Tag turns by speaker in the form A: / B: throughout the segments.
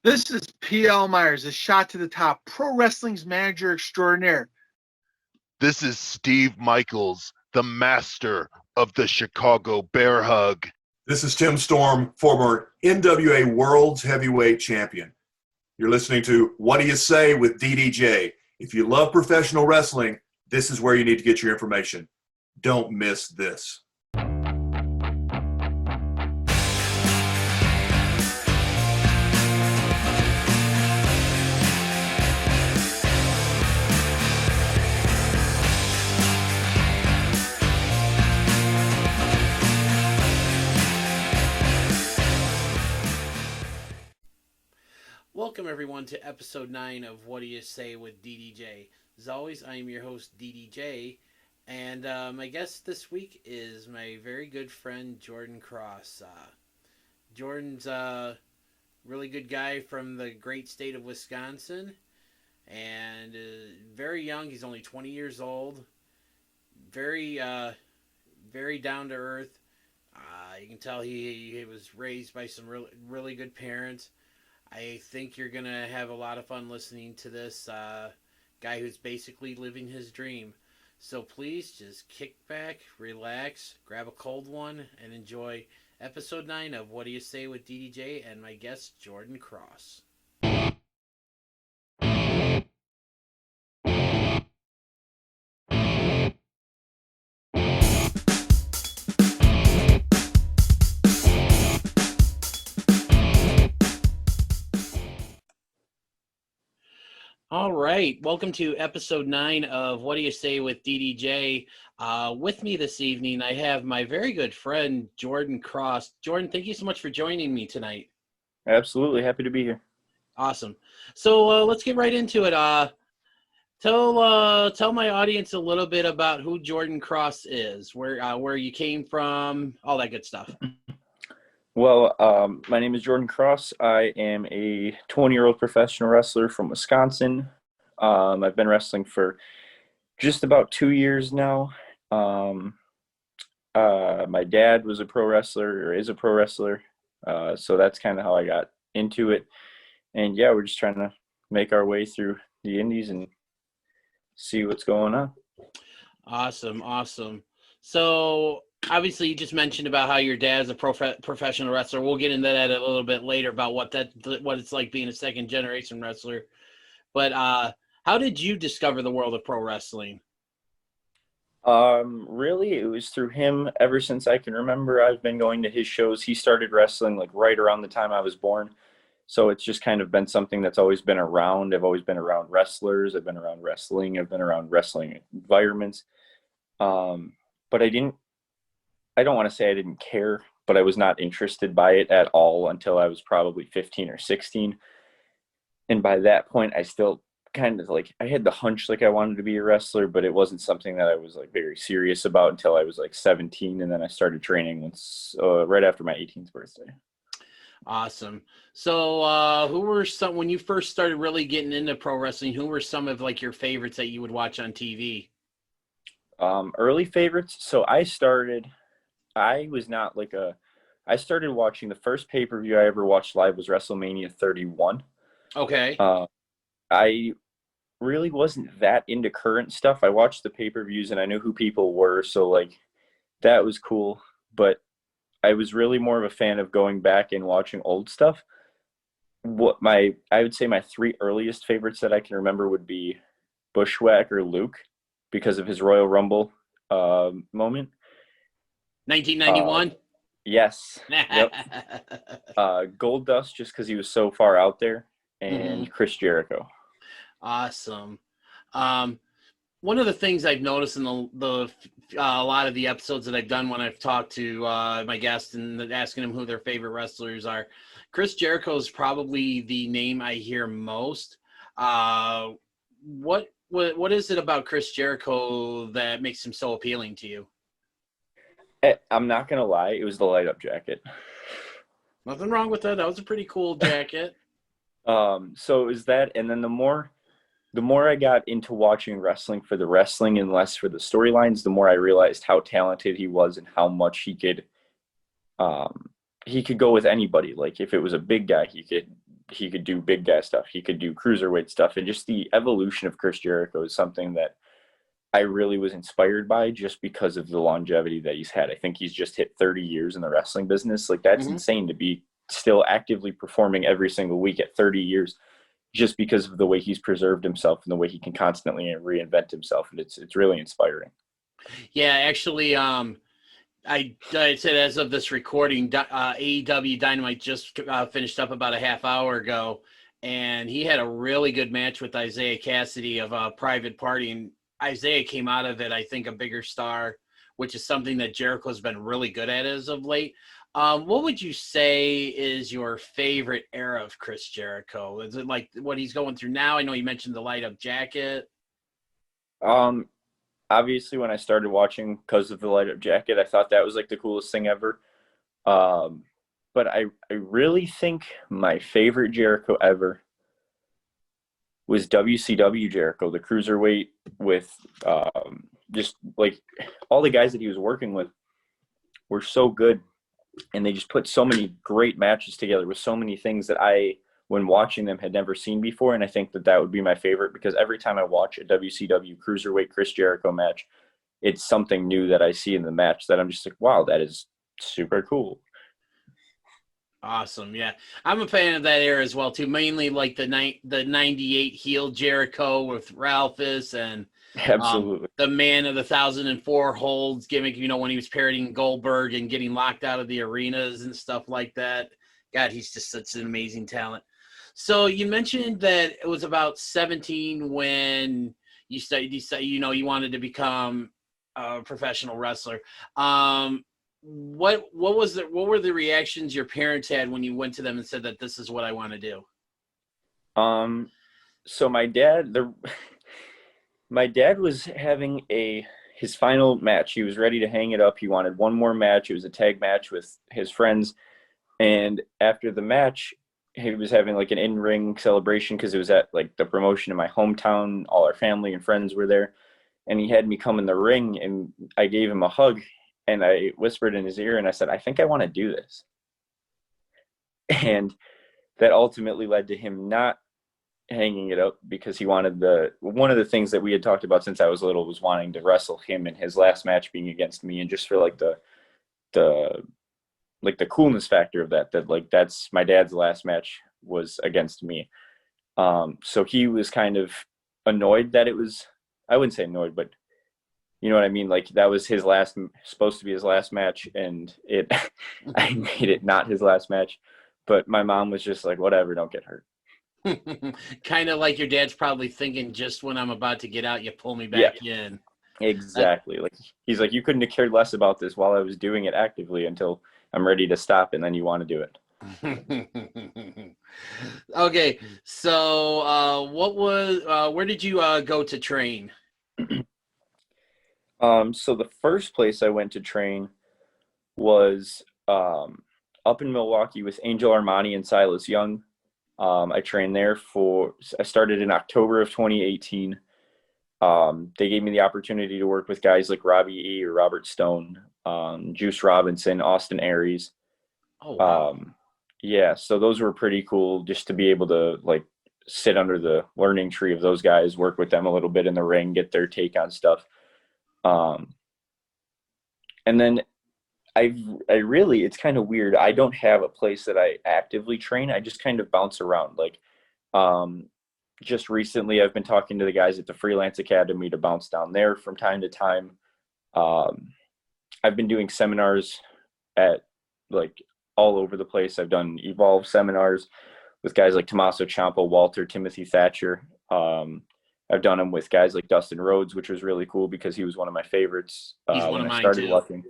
A: This is P.L. Myers, a shot to the top, pro wrestling's manager extraordinaire.
B: This is Steve Michaels, the master of the Chicago Bear Hug.
C: This is Tim Storm, former NWA World's Heavyweight Champion. You're listening to What Do You Say with DDJ. If you love professional wrestling, this is where you need to get your information. Don't miss this.
D: Welcome everyone to episode 9 of What Do You Say with DDJ. As always, I am your host DDJ, and my guest this week is my very good friend Jordan Kross. Jordan's a really good guy from the great state of Wisconsin, and very young. He's only 20 years old. Very down to earth. You can tell he was raised by some really good parents. I think you're going to have a lot of fun listening to this guy who's basically living his dream. So please just kick back, relax, grab a cold one, and enjoy episode 9 of What Do You Say with DDJ and my guest, Jordan Kross. All right, welcome to episode 9 of What Do You Say with DDJ. With me this evening, I have my very good friend, Jordan Kross. Jordan, thank you so much for joining me tonight.
E: Absolutely, happy to be here.
D: Awesome. So let's get right into it. Tell my audience a little bit about who Jordan Kross is, where you came from, all that good stuff.
E: Well, my name is Jordan Kross. I am a 20-year-old professional wrestler from Wisconsin. I've been wrestling for just about 2 years now. My dad was a pro wrestler, or is a pro wrestler, so that's kind of how I got into it. And yeah, we're just trying to make our way through the indies and see what's going on.
D: Awesome. So obviously, you just mentioned about how your dad's a professional wrestler. We'll get into that a little bit later about what it's like being a second-generation wrestler. But how did you discover the world of pro wrestling?
E: Really, it was through him. Ever since I can remember, I've been going to his shows. He started wrestling like right around the time I was born. So it's just kind of been something that's always been around. I've always been around wrestlers. I've been around wrestling. I've been around wrestling environments. But I don't want to say I didn't care, but I was not interested by it at all until I was probably 15 or 16. And by that point, I still kind of I had the hunch I wanted to be a wrestler, but it wasn't something that I was very serious about until I was 17. And then I started training right after my 18th birthday.
D: Awesome. So who were when you first started really getting into pro wrestling, who were some of your favorites that you would watch on TV?
E: Early favorites. So I started watching the first pay-per-view I ever watched live was WrestleMania 31.
D: Okay.
E: I really wasn't that into current stuff. I watched the pay-per-views and I knew who people were. So that was cool. But I was really more of a fan of going back and watching old stuff. I would say my 3 earliest favorites that I can remember would be Bushwhacker Luke, because of his Royal Rumble moment.
D: 1991?
E: Yes. Yep. Goldust, just because he was so far out there, and Chris Jericho.
D: Awesome. One of the things I've noticed in a lot of the episodes that I've done when I've talked to my guests and asking them who their favorite wrestlers are, Chris Jericho is probably the name I hear most. What is it about Chris Jericho that makes him so appealing to you?
E: I'm not going to lie. It was the light-up jacket.
D: Nothing wrong with that. That was a pretty cool jacket.
E: So it was that, and then the more I got into watching wrestling for the wrestling and less for the storylines, the more I realized how talented he was and how much he could go with anybody. If it was a big guy, he could he could do big guy stuff. He could do cruiserweight stuff. And just the evolution of Chris Jericho is something that I really was inspired by just because of the longevity that he's had. I think he's just hit 30 years in the wrestling business. Like, that's insane to be still actively performing every single week at 30 years, just because of the way he's preserved himself and the way he can constantly reinvent himself. And it's really inspiring.
D: Yeah, actually, I said as of this recording, AEW Dynamite just finished up about a half hour ago, and he had a really good match with Isaiah Cassidy of Private Party, and Isaiah came out of it, I think, a bigger star, which is something that Jericho's been really good at as of late. What would you say is your favorite era of Chris Jericho? Is it like what he's going through now? I know you mentioned the light up jacket.
E: Obviously, when I started watching because of the light up jacket, I thought that was like the coolest thing ever. But I really think my favorite Jericho ever was WCW Jericho, the cruiserweight, with just like all the guys that he was working with were so good. And they just put so many great matches together with so many things that I, when watching them, had never seen before. And I think that would be my favorite, because every time I watch a WCW Cruiserweight Chris Jericho match, it's something new that I see in the match that I'm just like, wow, that is super cool.
D: Awesome. Yeah. I'm a fan of that era as well, too. Mainly like the 98 heel Jericho with Ralphus and
E: Absolutely.
D: The man of the 1004 holds gimmick, when he was parodying Goldberg and getting locked out of the arenas and stuff like that. God, he's just such an amazing talent. So you mentioned that it was about 17 when you decided, you wanted to become a professional wrestler. What were the reactions your parents had when you went to them and said that this is what I want to do?
E: So my dad was having his final match. He was ready to hang it up. He wanted one more match. It was a tag match with his friends. And after the match, he was having like an in-ring celebration because it was at like the promotion in my hometown. All our family and friends were there. And he had me come in the ring, and I gave him a hug, and I whispered in his ear and I said, I think I want to do this. And that ultimately led to him not hanging it up, because he wanted one of the things that we had talked about since I was little was wanting to wrestle him in his last match being against me, and just for like the coolness factor of that like that's my dad's last match was against me. So he was kind of annoyed that it was, I wouldn't say annoyed, but you know what I mean? Like that was supposed to be his last match, and I made it not his last match. But my mom was just like, whatever, don't get hurt.
D: Kind of like your dad's probably thinking, just when I'm about to get out, you pull me back in.
E: Exactly. Like he's like, you couldn't have cared less about this while I was doing it actively until I'm ready to stop, and then you want to do
D: it. Okay, so where did you go to train?
E: So the first place I went to train was up in Milwaukee with Angel Armani and Silas Young. I trained there I started in October of 2018. They gave me the opportunity to work with guys like Robbie E. or Robert Stone, Juice Robinson, Austin Aries.
D: Oh, wow.
E: Yeah, so those were pretty cool, just to be able to like sit under the learning tree of those guys, work with them a little bit in the ring, get their take on stuff. And then I really, it's kind of weird. I don't have a place that I actively train. I just kind of bounce around. Like, just recently I've been talking to the guys at the Freelance Academy to bounce down there from time to time. I've been doing seminars at like all over the place. I've done Evolve seminars with guys like Tommaso Ciampa, Walter, Timothy Thatcher. I've done them with guys like Dustin Rhodes, which was really cool because he was one of my favorites
D: He's one of
E: when I
D: mine
E: started
D: too.
E: watching.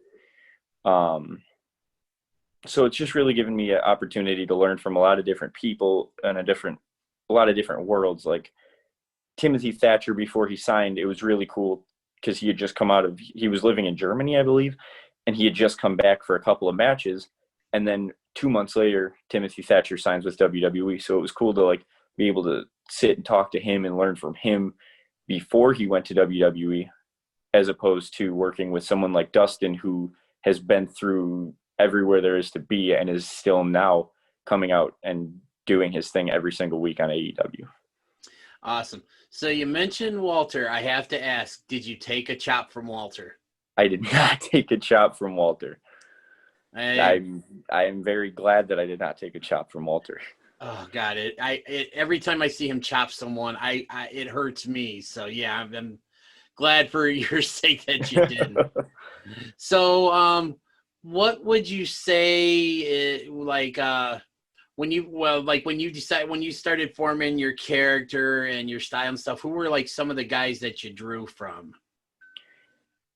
E: So it's just really given me an opportunity to learn from a lot of different people and a lot of different worlds. Like Timothy Thatcher, before he signed, it was really cool because he had just he was living in Germany, I believe, and he had just come back for a couple of matches. And then 2 months later, Timothy Thatcher signs with WWE. So it was cool to like be able to sit and talk to him and learn from him before he went to WWE, as opposed to working with someone like Dustin, who has been through everywhere there is to be and is still now coming out and doing his thing every single week on AEW.
D: Awesome. So you mentioned Walter. I have to ask, did you take a chop from Walter?
E: I did not take a chop from Walter. I am very glad that I did not take a chop from Walter.
D: Oh God! Every time I see him chop someone, it hurts me. So yeah, I'm glad for your sake that you didn't. So, what would you say, when you started forming your character and your style and stuff? Who were like some of the guys that you drew from?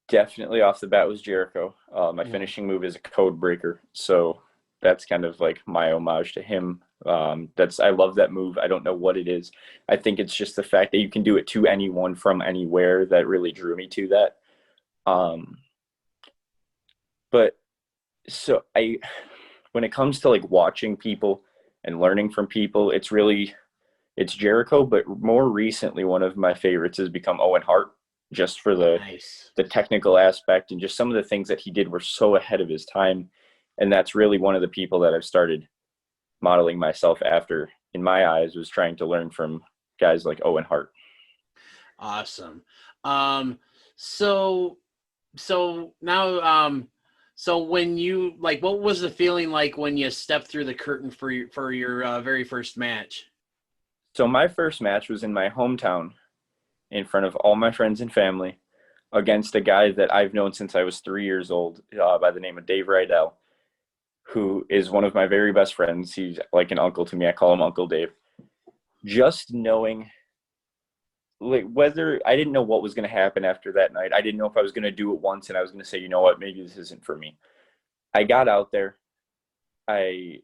E: Definitely off the bat was Jericho. My finishing move is a code breaker, so that's kind of like my homage to him. I love that move. I don't know what it is. I think it's just the fact that you can do it to anyone from anywhere that really drew me to that. But so when it comes to like watching people and learning from people, it's Jericho, but more recently, one of my favorites has become Owen Hart, just for the technical aspect, and just some of the things that he did were so ahead of his time. And that's really one of the people that I've started modeling myself after, in my eyes, was trying to learn from guys like Owen Hart.
D: Awesome. So now, so when you, like, what was the feeling like when you stepped through the curtain for your very first match?
E: So my first match was in my hometown, in front of all my friends and family, against a guy that I've known since I was 3 years old, by the name of Dave Rydell, who is one of my very best friends. He's like an uncle to me. I call him Uncle Dave. Just knowing, like, whether I didn't know what was going to happen after that night. I didn't know if I was going to do it once and I was going to say, you know what, maybe this isn't for me. I got out there. I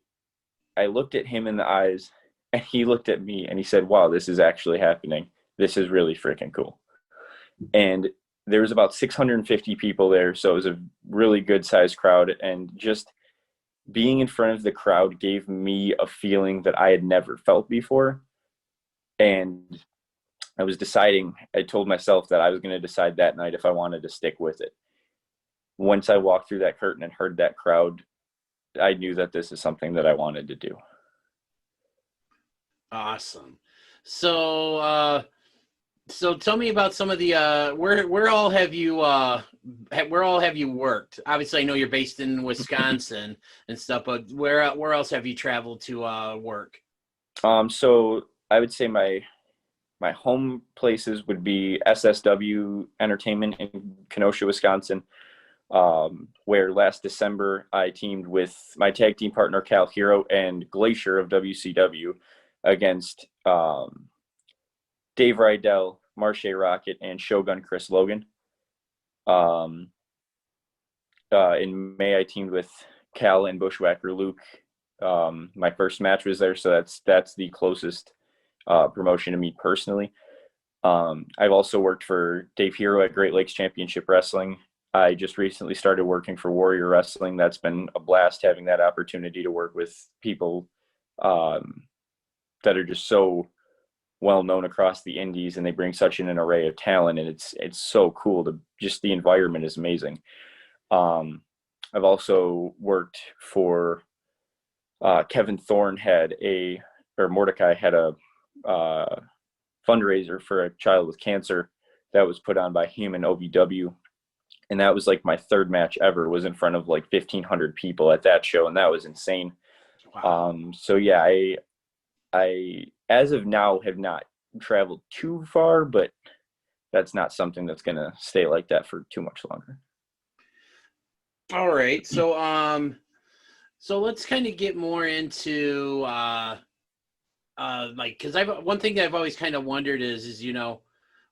E: looked at him in the eyes, and he looked at me, and he said, wow, this is actually happening. This is really freaking cool. And there was about 650 people there, so it was a really good sized crowd. And just being in front of the crowd gave me a feeling that I had never felt before. And I told myself that I was going to decide that night if I wanted to stick with it. Once I walked through that curtain and heard that crowd, I knew that this is something that I wanted to do.
D: Awesome. So tell me about some of the where all have you worked? Obviously, I know you're based in Wisconsin and stuff, but where else have you traveled to work?
E: So I would say my home places would be SSW Entertainment in Kenosha, Wisconsin, where last December I teamed with my tag team partner Cal Hero and Glacier of WCW against Dave Rydell, Marche Rocket, and Shogun Chris Logan. In May, I teamed with Cal and Bushwhacker Luke. My first match was there, so that's the closest promotion to me personally. I've also worked for Dave Hero at Great Lakes Championship Wrestling. I just recently started working for Warrior Wrestling. That's been a blast, having that opportunity to work with people that are just so well known across the indies, and they bring such an array of talent, and it's so cool. The environment is amazing. I've also worked for Kevin Thorne Mordecai had a fundraiser for a child with cancer that was put on by him and OVW, and that was like my third match ever, was in front of like 1,500 people at that show, and that was insane. Wow. So yeah, I as of now have not traveled too far, but that's not something that's going to stay like that for too much longer.
D: All right. So so let's kind of get more into like, because one thing that I've always kind of wondered is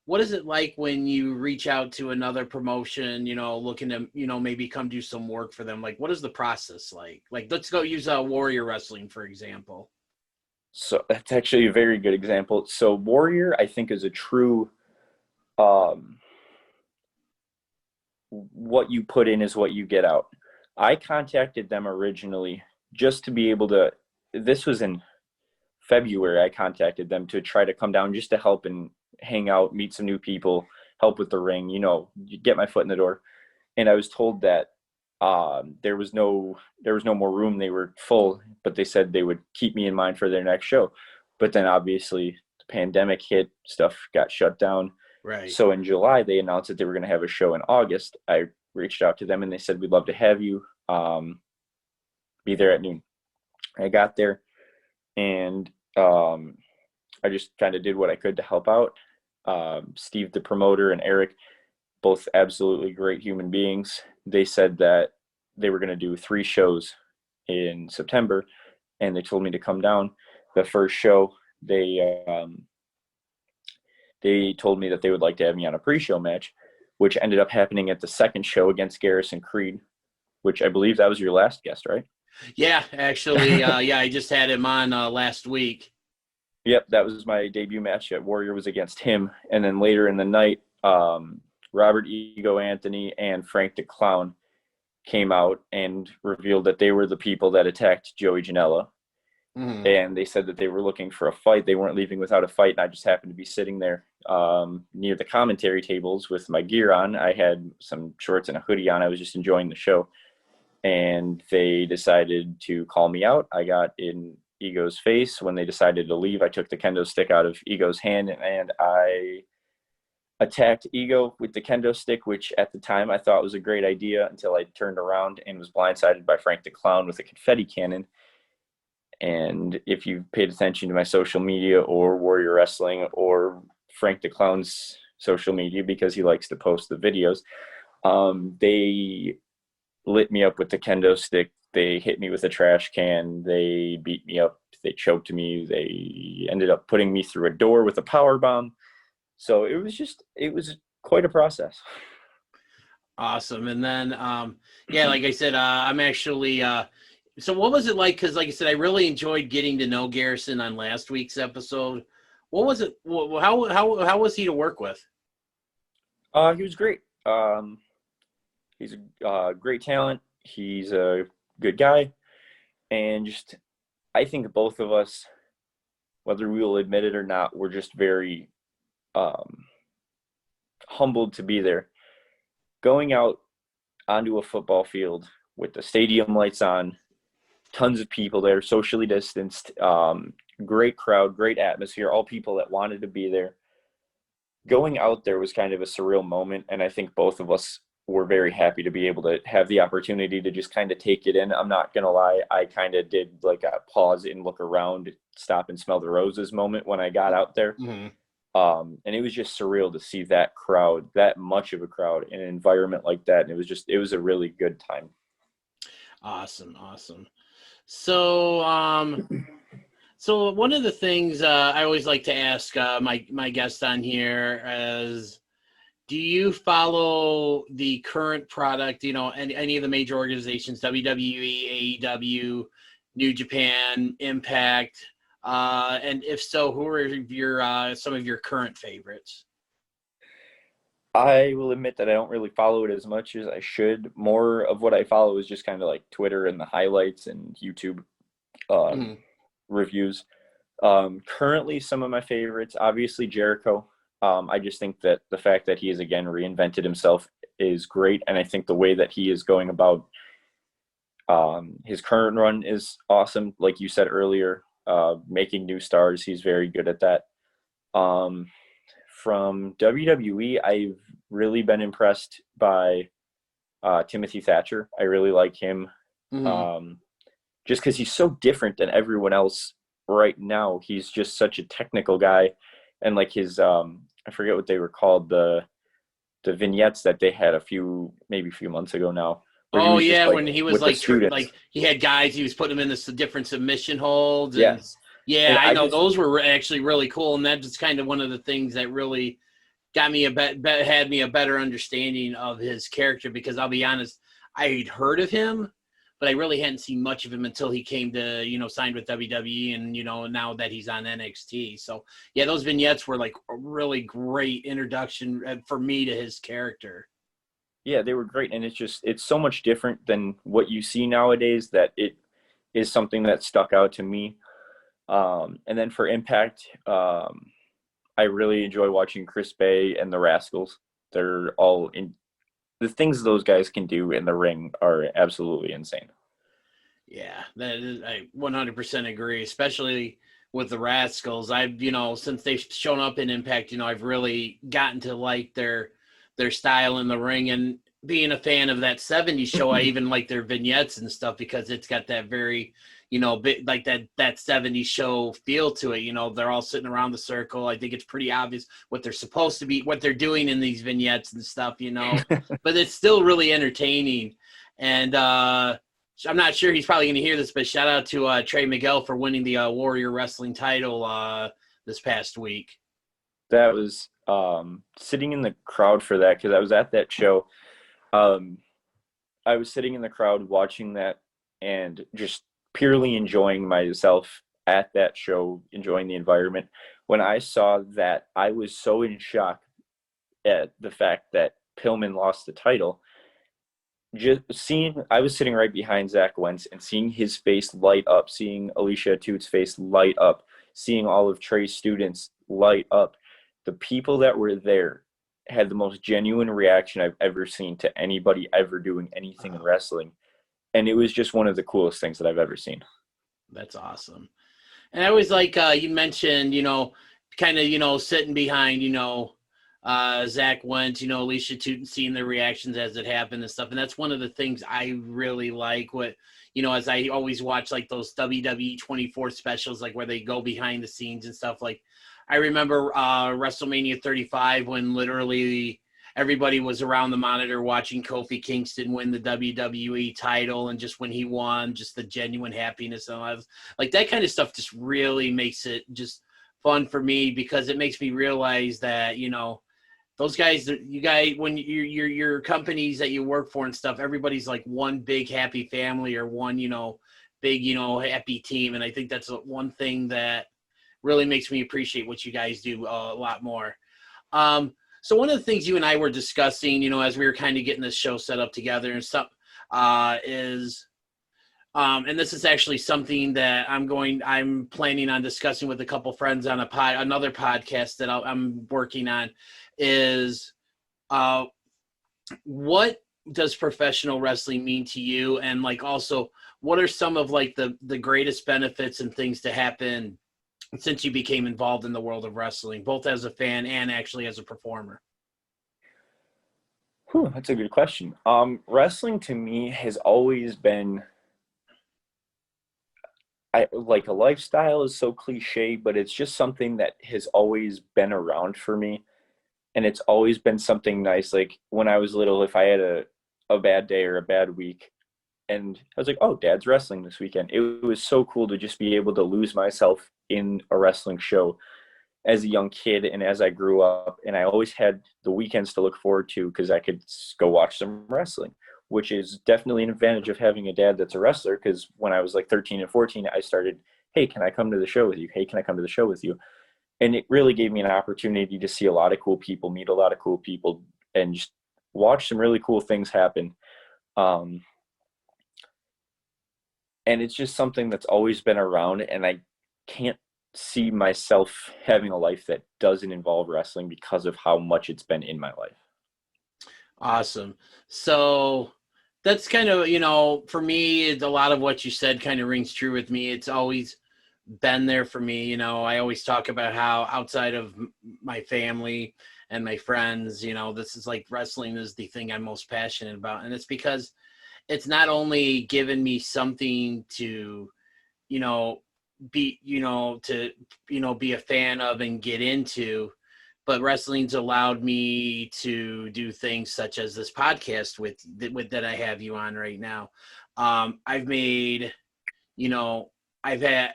D: what is it like when you reach out to another promotion, looking to, maybe come do some work for them? Like, what is the process like? Like, let's go use Warrior Wrestling, for example.
E: So that's actually a very good example. So Warrior, I think, is a true, what you put in is what you get out. I contacted them originally just to be able to, this was in February, I contacted them to try to come down just to help and hang out, meet some new people, help with the ring, get my foot in the door. And I was told that there was no more room. They were full, but they said they would keep me in mind for their next show. But then obviously the pandemic hit, stuff got shut down.
D: Right.
E: So in July, they announced that they were going to have a show in August. I reached out to them and they said, we'd love to have you be there at noon. I got there and I just kind of did what I could to help out. Steve, the promoter, and Eric, both absolutely great human beings. They said that they were going to do 3 shows in September, and they told me to come down. The first show, they told me that they would like to have me on a pre-show match, which ended up happening at the second show against Garrison Creed, which I believe that was your last guest, right?
D: Yeah, actually, yeah, I just had him on last week.
E: Yep, that was my debut match at Warrior, was against him. And then later in the night, Robert Ego Anthony and Frank the Clown came out and revealed that they were the people that attacked Joey Janela.
D: Mm-hmm.
E: And they said that they were looking for a fight. They weren't leaving without a fight. And I just happened to be sitting there near the commentary tables with my gear on. I had some shorts and a hoodie on. I was just enjoying the show. And they decided to call me out. I got in Ego's face. When they decided to leave, I took the kendo stick out of Ego's hand and I attacked Ego with the kendo stick, which at the time I thought was a great idea until I turned around and was blindsided by Frank the Clown with a confetti cannon. And if you've paid attention to my social media or Warrior Wrestling or Frank the Clown's social media, because he likes to post the videos, they lit me up with the kendo stick. They hit me with a trash can. They beat me up. They choked me. They ended up putting me through a door with a power bomb. So it was quite a process.
D: Awesome. And then, yeah, like I said, I'm actually, so what was it like? Cause like I said, I really enjoyed getting to know Garrison on last week's episode. What was it? How was he to work with?
E: He was great. He's a great talent. He's a good guy. And just, I think both of us, whether we will admit it or not, we're just very humbled to be there. Going out onto a football field with the stadium lights on, tons of people there, socially distanced, great crowd, great atmosphere, all people that wanted to be there. Going out there was kind of a surreal moment, and I think both of us were very happy to be able to have the opportunity to just kind of take it in. I'm not going to lie, I kind of did like a pause and look around, stop and smell the roses moment when I got out there.
D: Mm-hmm.
E: And it was just surreal to see that crowd, that much of a crowd in an environment like that. And it was a really good time.
D: Awesome. So, so one of the things I always like to ask my guests on here is, do you follow the current product, any of the major organizations, WWE, AEW, New Japan, Impact? And if so, who are your some of your current favorites?
E: I will admit that I don't really follow it as much as I should. More of what I follow is just kind of like Twitter and the highlights and YouTube reviews. Currently, some of my favorites, obviously Jericho. I just think that the fact that he has again reinvented himself is great. And I think the way that he is going about his current run is awesome. Like you said earlier, making new stars, he's very good at that. From WWE, I've really been impressed by Timothy Thatcher. I really like him. Just because he's so different than everyone else right now. He's just such a technical guy. And like his, I forget what they were called, the vignettes that they had a few months ago now.
D: Oh yeah, when he was like he had guys, he was putting them in the different submission holds. And,
E: yes.
D: Yeah,
E: and
D: I know those were actually really cool, and that's kind of one of the things that really got me had me a better understanding of his character. Because I'll be honest, I'd heard of him, but I really hadn't seen much of him until he came to signed with WWE, and now that he's on NXT. So yeah, those vignettes were like a really great introduction for me to his character.
E: Yeah, they were great, and it's so much different than what you see nowadays that it is something that stuck out to me. And then for Impact, I really enjoy watching Chris Bay and the Rascals. They're the things those guys can do in the ring are absolutely insane.
D: Yeah, that is, I 100% agree, especially with the Rascals. I've, since they've shown up in Impact, I've really gotten to like their style in the ring. And being a fan of that 70s show, I even like their vignettes and stuff because it's got that very, bit like that 70s show feel to it. They're all sitting around the circle. I think it's pretty obvious what they're supposed to be, what they're doing in these vignettes and stuff, but it's still really entertaining. And I'm not sure he's probably going to hear this, but shout out to Trey Miguel for winning the Warrior Wrestling title this past week.
E: That was sitting in the crowd for that because I was at that show. I was sitting in the crowd watching that and just purely enjoying myself at that show, enjoying the environment. When I saw that, I was so in shock at the fact that Pillman lost the title. I was sitting right behind Zach Wentz and seeing his face light up, seeing Alicia Atute's face light up, seeing all of Trey's students light up. The people that were there had the most genuine reaction I've ever seen to anybody ever doing anything in wrestling. And it was just one of the coolest things that I've ever seen.
D: That's awesome. And I always like, you mentioned, kind of, sitting behind, Zach Wentz, Alicia Tootin, seeing their reactions as it happened and stuff. And that's one of the things I really like as I always watch like those WWE 24 specials, like where they go behind the scenes and stuff. Like I remember WrestleMania 35 when literally everybody was around the monitor watching Kofi Kingston win the WWE title. And just when he won, just the genuine happiness and all that. Like that kind of stuff just really makes it just fun for me because it makes me realize that, those guys, when your companies that you work for and stuff, everybody's like one big happy family or one, big, happy team. And I think that's one thing that really makes me appreciate what you guys do a lot more. So one of the things you and I were discussing, as we were kind of getting this show set up together and stuff, is, and this is actually something that I'm planning on discussing with a couple friends on another podcast that I'm working on, is what does professional wrestling mean to you? And like also, what are some of like the greatest benefits and things to happen since you became involved in the world of wrestling, both as a fan and actually as a performer?
E: That's a good question. Wrestling to me has always been like a lifestyle is so cliche, but it's just something that has always been around for me. And it's always been something nice. Like when I was little, if I had a bad day or a bad week, and I was like, oh, Dad's wrestling this weekend. It was so cool to just be able to lose myself in a wrestling show as a young kid and as I grew up. And I always had the weekends to look forward to because I could go watch some wrestling, which is definitely an advantage of having a dad that's a wrestler. Because when I was like 13 and 14, I started, hey, can I come to the show with you? Hey, can I come to the show with you? And it really gave me an opportunity to see a lot of cool people, meet a lot of cool people, and just watch some really cool things happen. And it's just something that's always been around, and I can't see myself having a life that doesn't involve wrestling because of how much it's been in my life.
D: Awesome. So that's kind of, for me, a lot of what you said kind of rings true with me. It's always been there for me. I always talk about how outside of my family and my friends, this is like wrestling is the thing I'm most passionate about. And it's because it's not only given me something to, be, be a fan of and get into, but wrestling's allowed me to do things such as this podcast with that I have you on right now. I've made, I've had,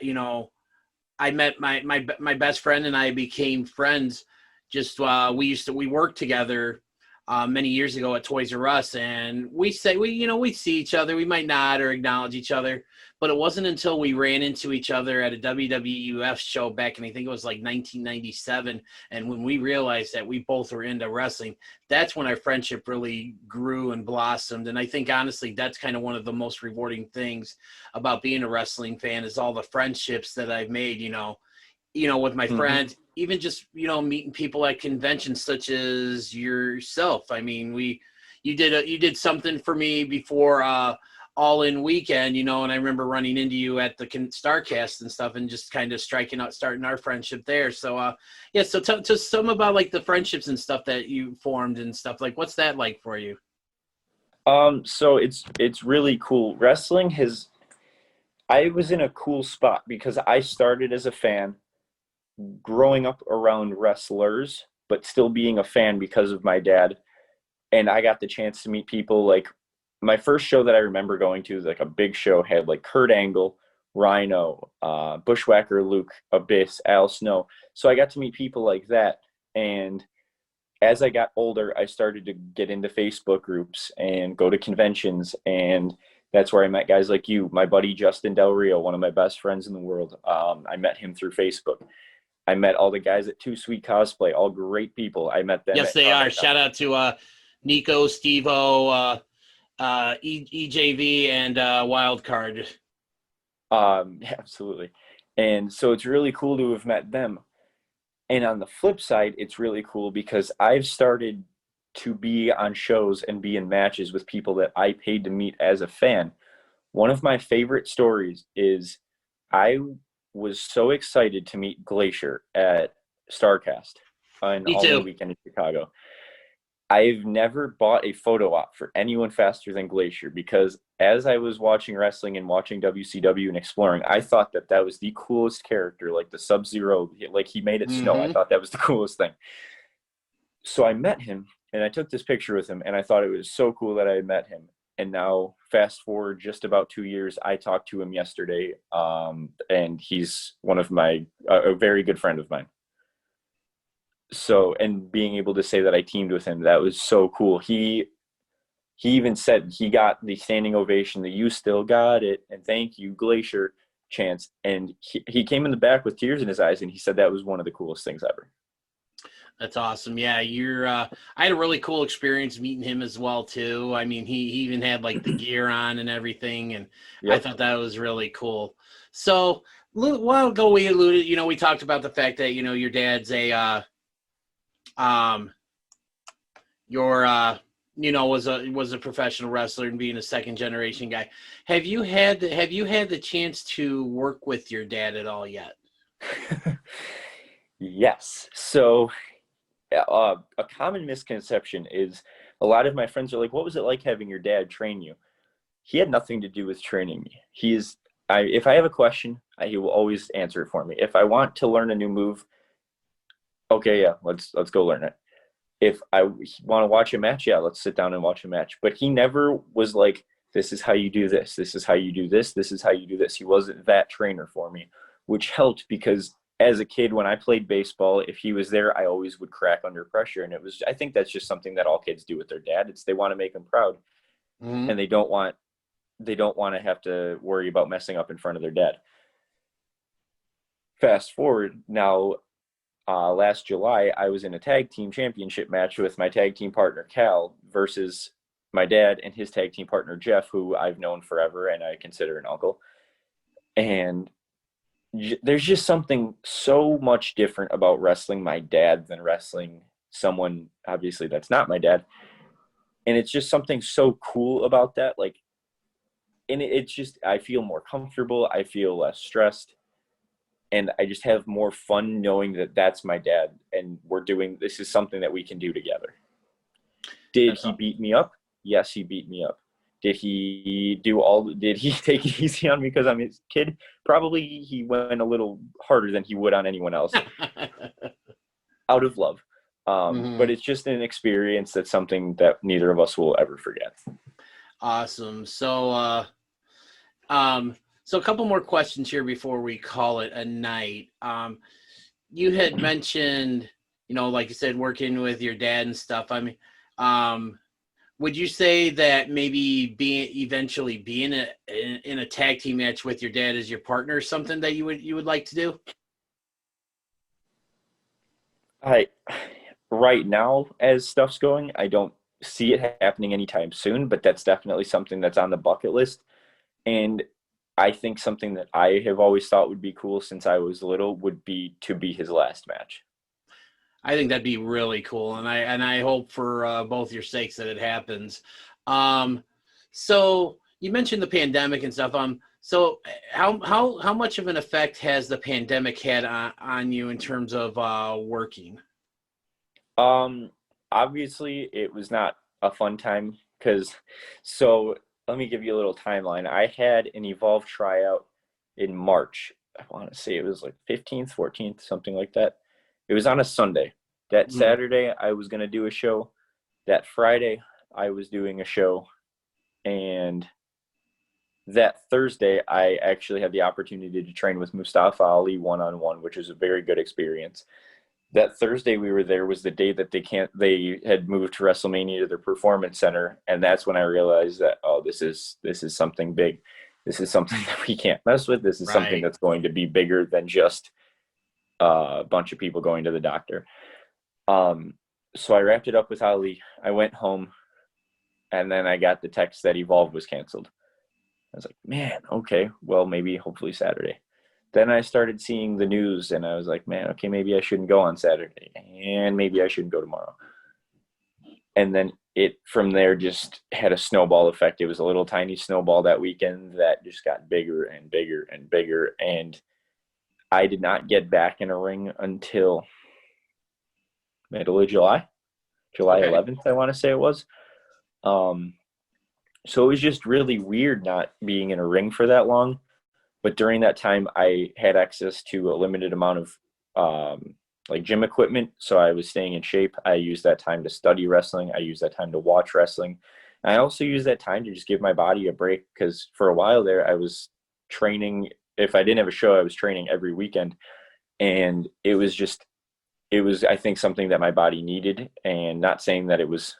D: I met my best friend and I became friends. Just we worked together many years ago at Toys R Us, and we see each other. We might nod or acknowledge each other, but it wasn't until we ran into each other at a WWF show back in, I think it was like 1997, and when we realized that we both were into wrestling, that's when our friendship really grew and blossomed. And I think honestly, that's kind of one of the most rewarding things about being a wrestling fan is all the friendships that I've made. With my friends, even just, meeting people at conventions such as yourself. I mean, we, you did something for me before All In Weekend, and I remember running into you at the Starcast and stuff, and just kind of starting our friendship there. So so tell some about like the friendships and stuff that you formed and stuff. Like, what's that like for you?
E: So it's really cool. I was in a cool spot because I started as a fan, growing up around wrestlers, but still being a fan because of my dad. And I got the chance to meet people. Like, my first show that I remember going to was like a big show, had like Kurt Angle, Rhino, Bushwhacker Luke, Abyss, Al Snow. So I got to meet people like that. And as I got older, I started to get into Facebook groups and go to conventions, and that's where I met guys like you. My buddy Justin Del Rio, one of my best friends in the world. I met him through Facebook. I met all the guys at Too Sweet Cosplay, all great people. I met them.
D: Yes, they are. Shout out to Nico, Steve-O, EJV, and Wildcard.
E: Absolutely. And so it's really cool to have met them. And on the flip side, it's really cool because I've started to be on shows and be in matches with people that I paid to meet as a fan. One of my favorite stories is I was so excited to meet Glacier at Starcast on All Weekend in Chicago. I've never bought a photo op for anyone faster than Glacier, because as I was watching wrestling and watching WCW and exploring, I thought that was the coolest character, like the Sub-Zero, like he made it snow. I thought that was the coolest thing. So I met him and I took this picture with him, and I thought it was so cool that I had met him. And now fast forward just about 2 years, I talked to him yesterday, and he's one of a very good friend of mine. So, and being able to say that I teamed with him, that was so cool. He even said he got the standing ovation, the "You still got it" and "Thank you, Glacier" chants. And he came in the back with tears in his eyes, and he said that was one of the coolest things ever.
D: That's awesome. Yeah, I had a really cool experience meeting him as well too. I mean, he even had like the gear on and everything, and yep. I thought that was really cool. So a while ago we alluded, we talked about the fact that your dad's was a professional wrestler and being a second generation guy. Have you had the chance to work with your dad at all yet?
E: Yes. So a common misconception is a lot of my friends are like, what was it like having your dad train you? He had nothing to do with training me. If I have a question, he will always answer it for me. If I want to learn a new move, okay, yeah, let's go learn it. If I want to watch a match, yeah, let's sit down and watch a match. But he never was like, this is how you do this. This is how you do this. This is how you do this. He wasn't that trainer for me, which helped because as a kid, when I played baseball, if he was there, I always would crack under pressure. And I think that's just something that all kids do with their dad. They want to make him proud, and they don't want to have to worry about messing up in front of their dad. Fast forward now, last July, I was in a tag team championship match with my tag team partner, Cal, versus my dad and his tag team partner, Jeff, who I've known forever and I consider an uncle. And there's just something so much different about wrestling my dad than wrestling someone, obviously, that's not my dad. And it's just something so cool about that. Like, and it's just, I feel more comfortable. I feel less stressed. And I just have more fun knowing that that's my dad. And this is something that we can do together. Did he beat me up? Yes, he beat me up. Did he take it easy on me because I'm his kid? Probably he went a little harder than he would on anyone else out of love. But it's just an experience that's something that neither of us will ever forget.
D: Awesome. So a couple more questions here before we call it a night. You had mentioned, like you said, working with your dad and stuff. I mean, would you say that maybe eventually being in a tag team match with your dad as your partner is something that you would like to do?
E: Right now, as stuff's going, I don't see it happening anytime soon, but that's definitely something that's on the bucket list. And I think something that I have always thought would be cool since I was little would be to be his last match.
D: I think that'd be really cool, and I hope for both your sakes that it happens. So you mentioned the pandemic and stuff. So how much of an effect has the pandemic had on you in terms of working?
E: Obviously, it was not a fun time so let me give you a little timeline. I had an Evolve tryout in March. I want to say it was like 15th, 14th, something like that. It was on a Sunday. That Saturday, I was going to do a show. That Friday, I was doing a show. And that Thursday, I actually had the opportunity to train with Mustafa Ali one-on-one, which was a very good experience. That Thursday we were there was the day that they had moved to WrestleMania to their performance center. And that's when I realized that, oh, this is something big. This is something that we can't mess with. This is something that's going to be bigger than just a bunch of people going to the doctor. So I wrapped it up with Ali. I went home, and then I got the text that Evolve was canceled. I was like, man, okay, well, hopefully Saturday. Then I started seeing the news, and I was like, man, okay, maybe I shouldn't go on Saturday, and maybe I shouldn't go tomorrow. And then it from there just had a snowball effect. It was a little tiny snowball that weekend that just got bigger and bigger and bigger. And I did not get back in a ring until middle of July 11th, I want to say it was. So it was just really weird not being in a ring for that long. But during that time, I had access to a limited amount of gym equipment. So I was staying in shape. I used that time to study wrestling. I used that time to watch wrestling. And I also used that time to just give my body a break, because for a while there, I was training. If I didn't have a show, I was training every weekend. And it was, I think, something that my body needed. And not saying that it was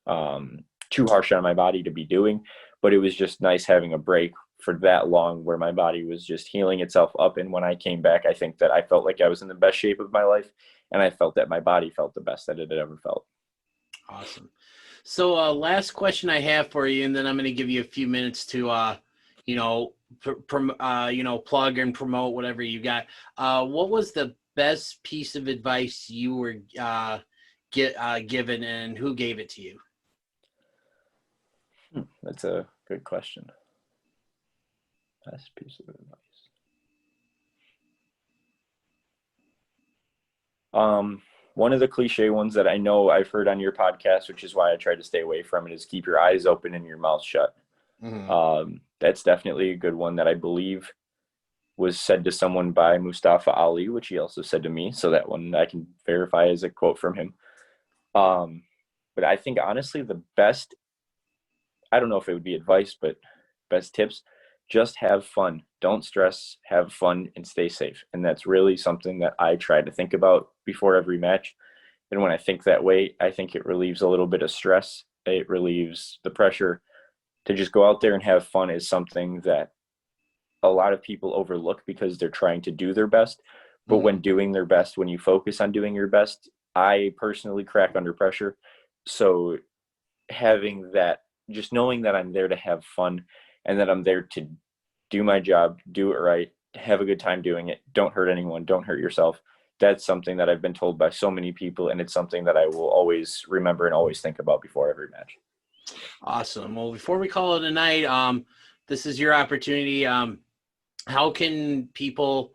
E: too harsh on my body to be doing, but it was just nice having a break for that long where my body was just healing itself up. And when I came back, I think that I felt like I was in the best shape of my life, and I felt that my body felt the best that it had ever felt.
D: Awesome. So last question I have for you, and then I'm going to give you a few minutes to plug and promote whatever you got. What was the best piece of advice you were given, and who gave it to you?
E: That's a good question. Best piece of advice. One of the cliche ones that I know I've heard on your podcast, which is why I try to stay away from it, is keep your eyes open and your mouth shut. Mm-hmm. That's definitely a good one that I believe was said to someone by Mustafa Ali, which he also said to me. So that one I can verify as a quote from him. But I think honestly the best, I don't know if it would be advice, but best tips, just have fun. Don't stress, have fun, and stay safe. And that's really something that I try to think about before every match. And when I think that way, I think it relieves a little bit of stress. It relieves the pressure. To just go out there and have fun is something that a lot of people overlook because they're trying to do their best. But when doing their best, when you focus on doing your best, I personally crack under pressure. So having that, just knowing that I'm there to have fun, and that I'm there to do my job, do it right, have a good time doing it. Don't hurt anyone. Don't hurt yourself. That's something that I've been told by so many people, and it's something that I will always remember and always think about before every match.
D: Awesome. Well, before we call it a night, this is your opportunity. How can people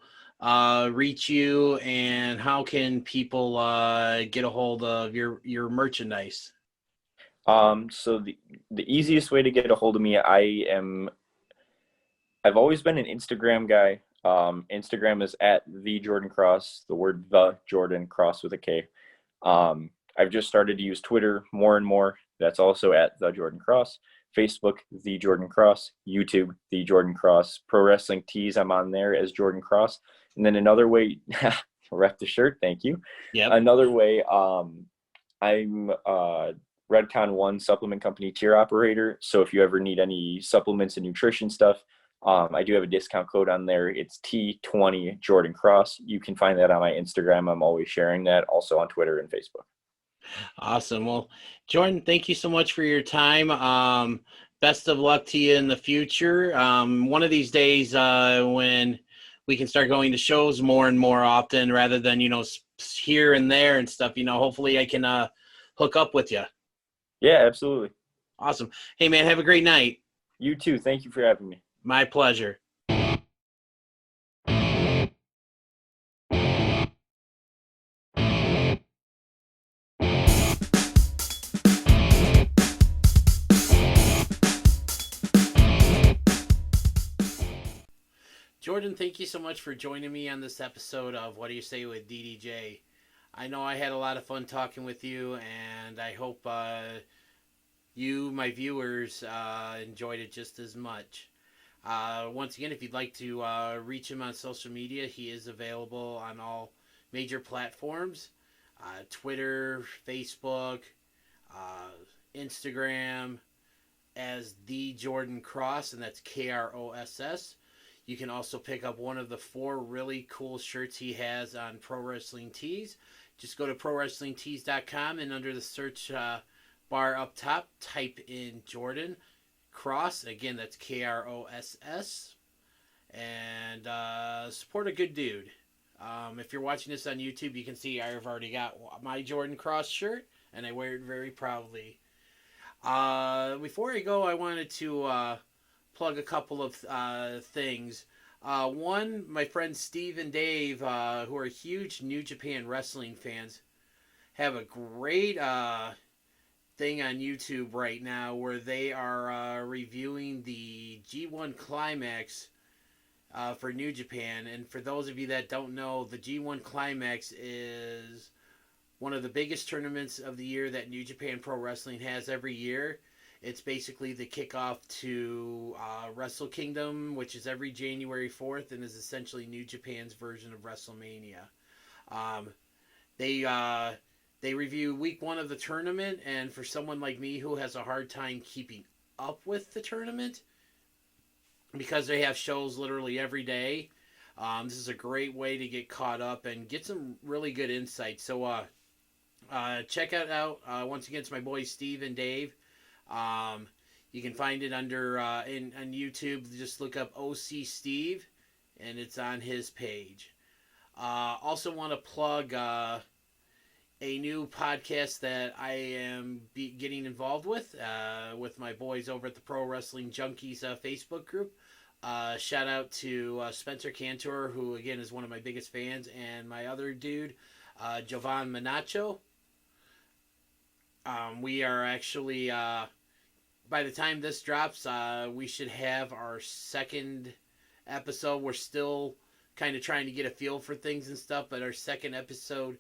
D: reach you, and how can people get a hold of your merchandise?
E: So the easiest way to get a hold of me, I've always been an Instagram guy. Instagram is at the Jordan Kross, the word the Jordan Kross with a K. I've just started to use Twitter more and more. That's also at the Jordan Kross. Facebook, the Jordan Kross. YouTube, the Jordan Kross. Pro Wrestling Tees, I'm on there as Jordan Kross. And then another way, rep the shirt, thank you. Yep. Another way, I'm Redcon 1 supplement company tier operator. So if you ever need any supplements and nutrition stuff, I do have a discount code on there. It's T20 Jordan Kross. You can find that on my Instagram. I'm always sharing that, also on Twitter and Facebook.
D: Awesome. Well, Jordan, thank you so much for your time. Best of luck to you in the future. One of these days when we can start going to shows more and more often rather than, here and there and stuff, hopefully I can hook up with you.
E: Yeah, absolutely.
D: Awesome. Hey, man, have a great night.
E: You too. Thank you for having me.
D: My pleasure. Jordan, thank you so much for joining me on this episode of What Do You Say with DDJ. I know I had a lot of fun talking with you, and I hope you, my viewers, enjoyed it just as much. Once again, if you'd like to reach him on social media, he is available on all major platforms. Twitter, Facebook, Instagram, as the Jordan Kross, and that's Kross. You can also pick up one of the 4 really cool shirts he has on Pro Wrestling Tees. Just go to ProWrestlingTees.com, and under the search bar up top, type in Jordan Kross. Again, that's Kross. And support a good dude. If you're watching this on YouTube, you can see I've already got my Jordan Kross shirt, and I wear it very proudly. Before I go, I wanted to plug a couple of things. One, my friends Steve and Dave, who are huge New Japan Wrestling fans, have a great thing on YouTube right now where they are reviewing the G1 Climax for New Japan. And for those of you that don't know, the G1 Climax is one of the biggest tournaments of the year that New Japan Pro Wrestling has every year. It's basically the kickoff to Wrestle Kingdom, which is every January 4th and is essentially New Japan's version of WrestleMania. They review week 1 of the tournament, and for someone like me who has a hard time keeping up with the tournament, because they have shows literally every day, this is a great way to get caught up and get some really good insight. So check it out. Once again, it's my boys Steve and Dave. You can find it under on YouTube. Just look up OC Steve, and it's on his page. Also want to plug a new podcast that I am getting involved with my boys over at the Pro Wrestling Junkies Facebook group. Shout out to Spencer Cantor, who again is one of my biggest fans, and my other dude, Jovan Manacho. We are actually, by the time this drops, we should have our second episode. We're still kind of trying to get a feel for things and stuff, but our second episode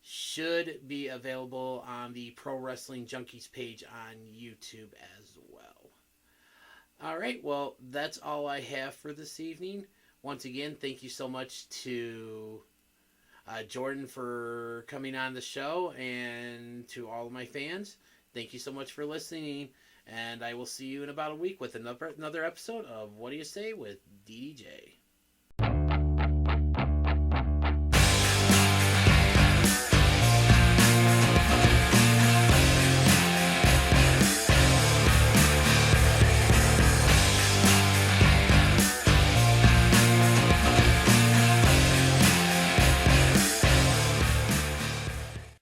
D: should be available on the Pro Wrestling Junkies page on YouTube as well. All right, well, that's all I have for this evening. Once again, thank you so much to Jordan for coming on the show, and to all of my fans, thank you so much for listening, and I will see you in about a week with another episode of What Do You Say with DDJ.